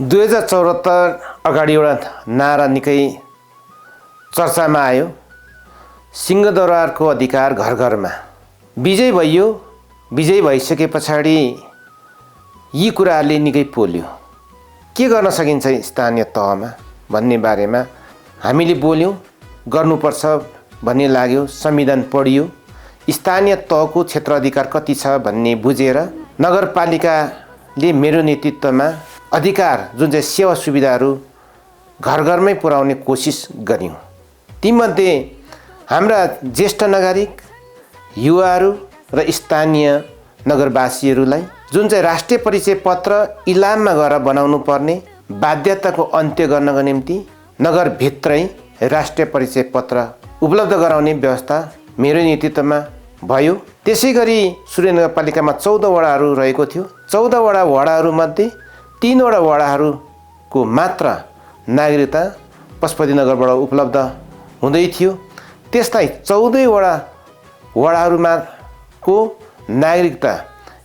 2074 अगाडि एउटा नारा निकै चर्चामा आयो। सिंहदरबारको अधिकार घर घरमा। विजय भइयो। विजय भइसके पछाडि यी कुराहरूले निकै पोल्यो। के गर्न सकिन्छ स्थानीय तहमा भन्ने बारेमा हामीले बोल्यौँ। गर्नुपर्छ भन्ने लाग्यो। संविधान पढियो। स्थानीय तहको क्षेत्राधिकार कति छ भन्ने बुझेर नगरपालिकाले मेरो नेतृत्वमा अधिकार जुन चाहिँ सेवा सुविधाहरू घर घरमै पुर्याउने कोसिस गर्यौँ। तीमध्ये हाम्रा ज्येष्ठ नागरिक, युवाहरू र स्थानीय नगरवासीहरूलाई जुन चाहिँ राष्ट्रिय परिचय पत्र इलाममा गएर बनाउनु पर्ने बाध्यताको अन्त्य गर्नको निम्ति नगरभित्रै राष्ट्रिय परिचय पत्र उपलब्ध गराउने व्यवस्था मेरो नेतृत्वमा भयो। त्यसै गरी सूर्य नगरपालिकामा 14 वडाहरू रहेको थियो। 14 वडाहरूमध्ये 3 वडाहरूको मात्र नागरिकता पशुपति नगरबाट उपलब्ध हुँदै थियो। त्यसलाई 14 वडाहरूमा को नागरिकता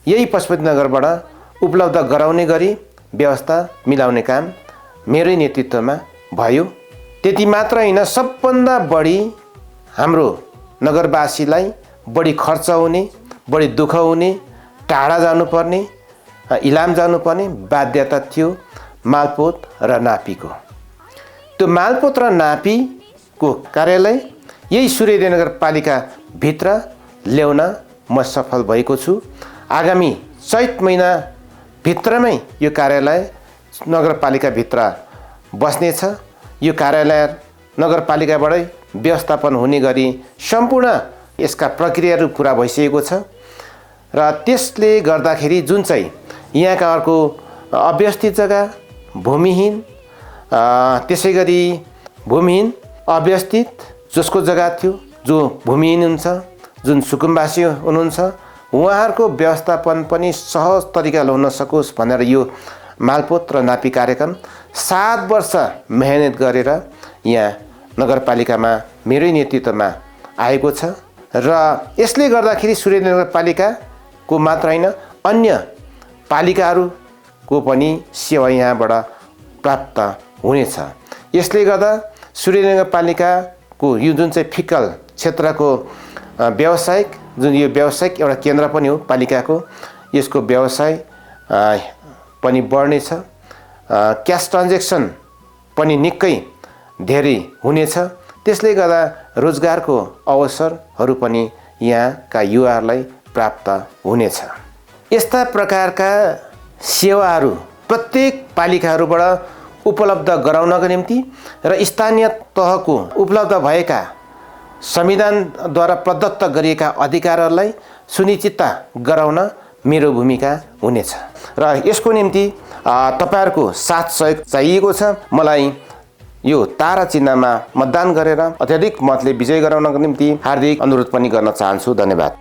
यही पशुपति नगरबाट उपलब्ध गराउने गरी व्यवस्था मिलाउने काम मेरै नेतृत्वमा भयो। त्यति मात्र होइन, सबभन्दा बढी हाम्रो नगरवासीलाई बढी खर्च हुने, बढी दुःख हुने, टाढा जानुपर्ने, इलाम जानुपर्ने बाध्यता थियो मालपोत र नापीको। त्यो मालपोत र नापीको कार्यालय यही सूर्य नगरपालिकाभित्र ल्याउन म सफल भएको छु। आगामी चैत महिनाभित्रमै यो कार्यालय नगरपालिकाभित्र बस्नेछ। यो कार्यालय नगरपालिकाबाटै व्यवस्थापन हुने गरी सम्पूर्ण यसका प्रक्रियाहरू पुरा भइसकेको छ र त्यसले गर्दाखेरि जुन चाहिँ यहाँका अर्को अव्यवस्थित जग्गा, भूमिहीन, त्यसै गरी भूमिहीन अव्यवस्थित जसको जग्गा थियो, जो भूमिहीन हुन्छ, जुन सुकुम्बासी हुनुहुन्छ, उहाँहरूको व्यवस्थापन पनि सहज तरिकाले हुन सकोस् भनेर यो मालपोत र नापी कार्यक्रम 7 वर्ष मेहनत गरेर यहाँ नगरपालिकामा मेरै नेतृत्वमा आएको छ र यसले गर्दाखेरि सूर्य नगरपालिकाको मात्र होइन, अन्य पालिकाहरूको पनि सेवा यहाँबाट प्राप्त हुनेछ। यसले गर्दा सूर्य नगरपालिकाको यो जुन चाहिँ फिक्कल क्षेत्रको व्यावसायिक यो व्यावसायिक एउटा केन्द्र पनि हो पालिकाको, यसको व्यवसाय पनि बढ्नेछ। क्यास ट्रान्ज्याक्सन पनि निकै धेरै हुनेछ। त्यसले गर्दा रोजगारको अवसरहरू पनि यहाँका युवाहरूलाई प्राप्त हुनेछ। यस्ता प्रकारका सेवाहरू प्रत्येक पालिकाहरूबाट उपलब्ध गराउनको निम्ति र स्थानीय तहको उपलब्ध भएका संविधानद्वारा प्रदत्त गरिएका अधिकारहरूलाई सुनिश्चित गराउन मेरो भूमिका हुनेछ र यसको निम्ति तपाईहरुको साथ सहयोग चाहिएको छ। मलाई यो तारा चिन्हमा मतदान गरेर अत्याधिक मतले विजय गराउनको निम्ति हार्दिक अनुरोध पनि गर्न चाहन्छु। धन्यवाद।